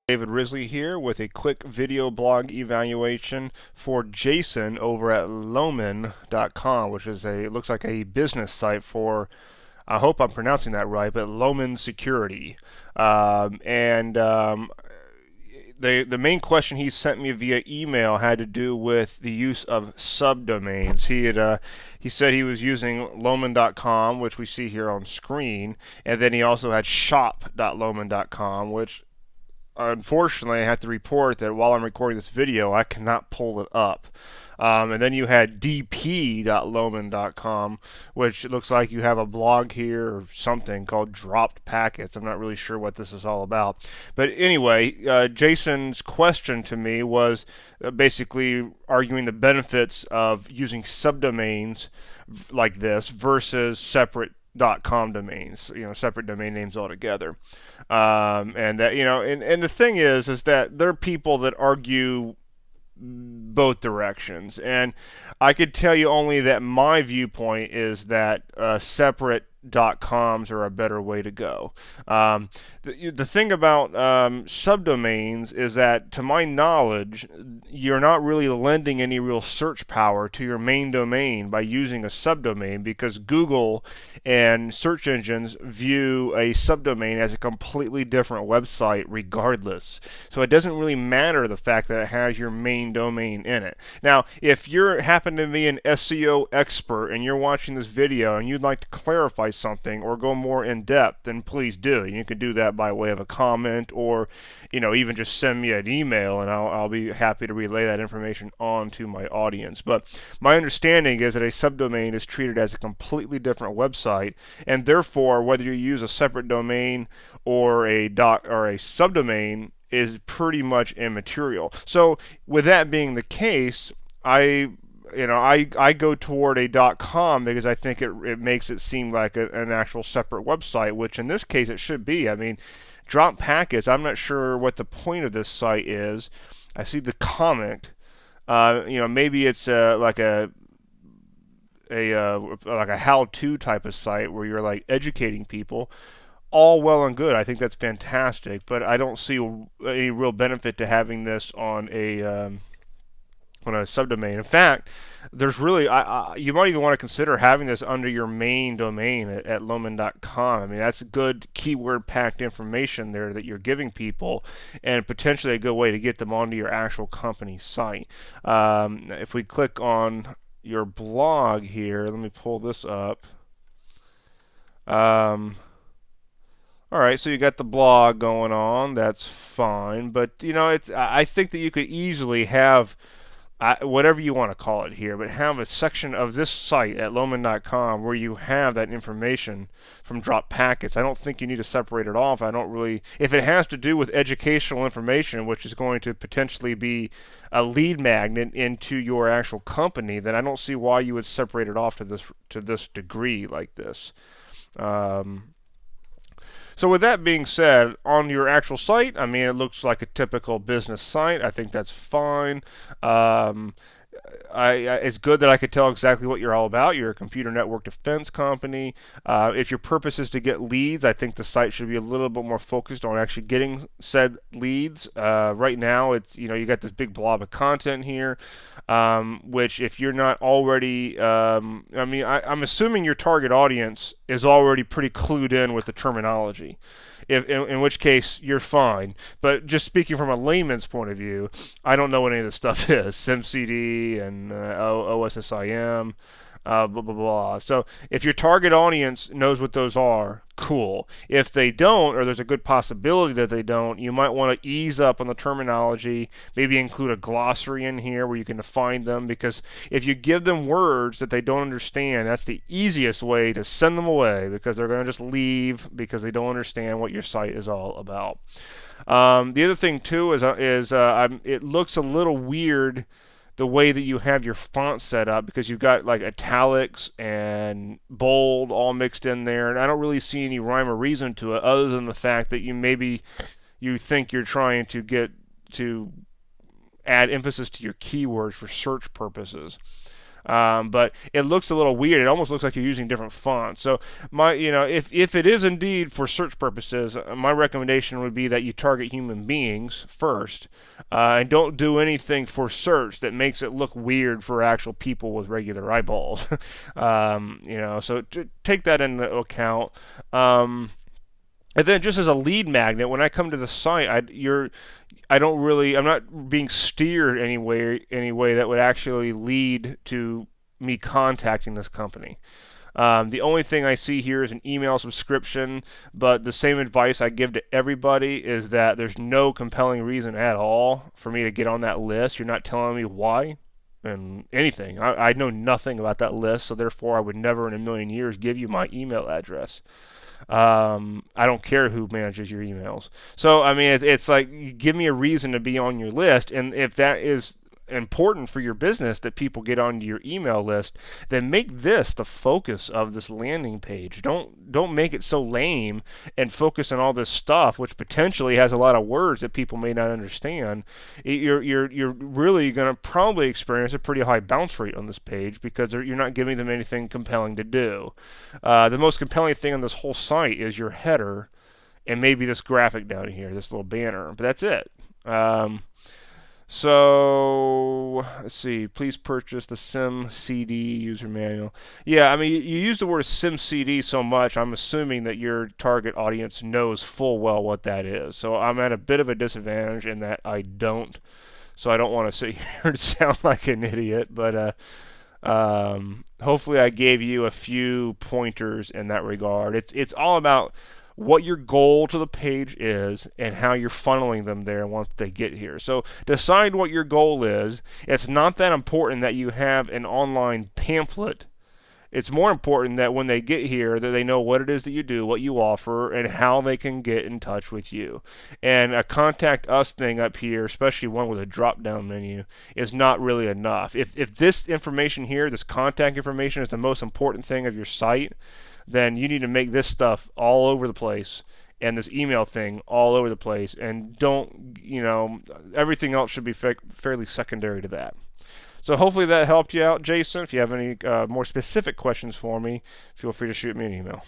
David Risley here with a quick video blog evaluation for Jason over at Lomin.com, which is it looks like a business site for, I hope I'm pronouncing that right, but Lomin Security. The main question he sent me via email had to do with the use of subdomains. He said he was using Lomin.com, which we see here on screen, and then he also had shop.lomin.com, which unfortunately, I have to report that while I'm recording this video, I cannot pull it up. And then you had dp.lomin.com, which looks like you have a blog here or something called Dropped Packets. I'm not really sure what this is all about. But anyway, Jason's question to me was basically arguing the benefits of using subdomains like this versus separate .com domains, separate domain names altogether. And that, and the thing is that there are people that argue both directions, and I could tell you only that my viewpoint is that separate .coms are a better way to go. The thing about subdomains is that, to my knowledge, you're not really lending any real search power to your main domain by using a subdomain, because Google and search engines view a subdomain as a completely different website regardless. So it doesn't really matter the fact that it has your main domain in it. Now, if you happen to be an SEO expert and you're watching this video and you'd like to clarify something or go more in depth, then please do. You can do that by way of a comment, or even just send me an email, and I'll be happy to relay that information on to my audience. But my understanding is that a subdomain is treated as a completely different website, and therefore whether you use a separate domain or a subdomain is pretty much immaterial. So with that being the case, I go toward a .com because I think it makes it seem like an actual separate website, which in this case it should be. I mean, drop packets, I'm not sure what the point of this site is. I see the comment. Maybe it's like a how-to type of site where you're like educating people. All well and good. I think that's fantastic, but I don't see any real benefit to having this on a subdomain. In fact, there's really you might even want to consider having this under your main domain at Lomin.com. I mean, that's good keyword packed information there that you're giving people, and potentially a good way to get them onto your actual company site. If we click on your blog here, let me pull this up. All right, so you got the blog going on. That's fine, but I think that you could easily have whatever you want to call it here, but have a section of this site at Lomin.com where you have that information from drop packets. I don't think you need to separate it off. I don't really, if it has to do with educational information, which is going to potentially be a lead magnet into your actual company, then I don't see why you would separate it off to this degree like this. So with that being said, on your actual site, I mean, it looks like a typical business site. I think that's fine. It's good that I could tell exactly what you're all about. You're a computer network defense company. If your purpose is to get leads, I think the site should be a little bit more focused on actually getting said leads. Right now, it's you got this big blob of content here, which if you're not already, I'm assuming your target audience is already pretty clued in with the terminology. In which case you're fine. But just speaking from a layman's point of view, I don't know what any of this stuff is. SimCD and OSSIM, blah, blah, blah. So if your target audience knows what those are, cool. If they don't, or there's a good possibility that they don't, you might want to ease up on the terminology, maybe include a glossary in here where you can define them, because if you give them words that they don't understand, that's the easiest way to send them away, because they're going to just leave because they don't understand what your site is all about. The other thing too is it looks a little weird the way that you have your font set up, because you've got like italics and bold all mixed in there, and I don't really see any rhyme or reason to it other than the fact that you think you're trying to get to add emphasis to your keywords for search purposes. But it looks a little weird. It almost looks like you're using different fonts. So if it is indeed for search purposes, my recommendation would be that you target human beings first, and don't do anything for search that makes it look weird for actual people with regular eyeballs. So take that into account. And then just as a lead magnet, when I come to the site, I'm not being steered any way that would actually lead to me contacting this company. The only thing I see here is an email subscription, but the same advice I give to everybody is that there's no compelling reason at all for me to get on that list. You're not telling me why and anything. I know nothing about that list, so therefore I would never in a million years give you my email address. I don't care who manages your emails. So I mean, it's like give me a reason to be on your list, and if that is important for your business that people get onto your email list, then make this the focus of this landing page. Don't make it so lame and focus on all this stuff which potentially has a lot of words that people may not understand. You're really going to probably experience a pretty high bounce rate on this page because you're not giving them anything compelling to do. The most compelling thing on this whole site is your header and maybe this graphic down here, this little banner, but that's it. So let's see. Please purchase the Sim CD user manual. Yeah, I mean you use the word Sim CD so much. I'm assuming that your target audience knows full well what that is. So I'm at a bit of a disadvantage in that I don't. So I don't want to sit here and sound like an idiot, but hopefully I gave you a few pointers in that regard. It's all about what your goal to the page is and how you're funneling them there once they get here. So decide what your goal is. It's not that important that you have an online pamphlet. It's more important that when they get here that they know what it is that you do, what you offer, and how they can get in touch with you. And a contact us thing up here, especially one with a drop down menu, is not really enough. If this information here, this contact information, is the most important thing of your site, then you need to make this stuff all over the place and this email thing all over the place, and don't, everything else should be fairly secondary to that. So hopefully that helped you out, Jason. If you have any more specific questions for me, feel free to shoot me an email.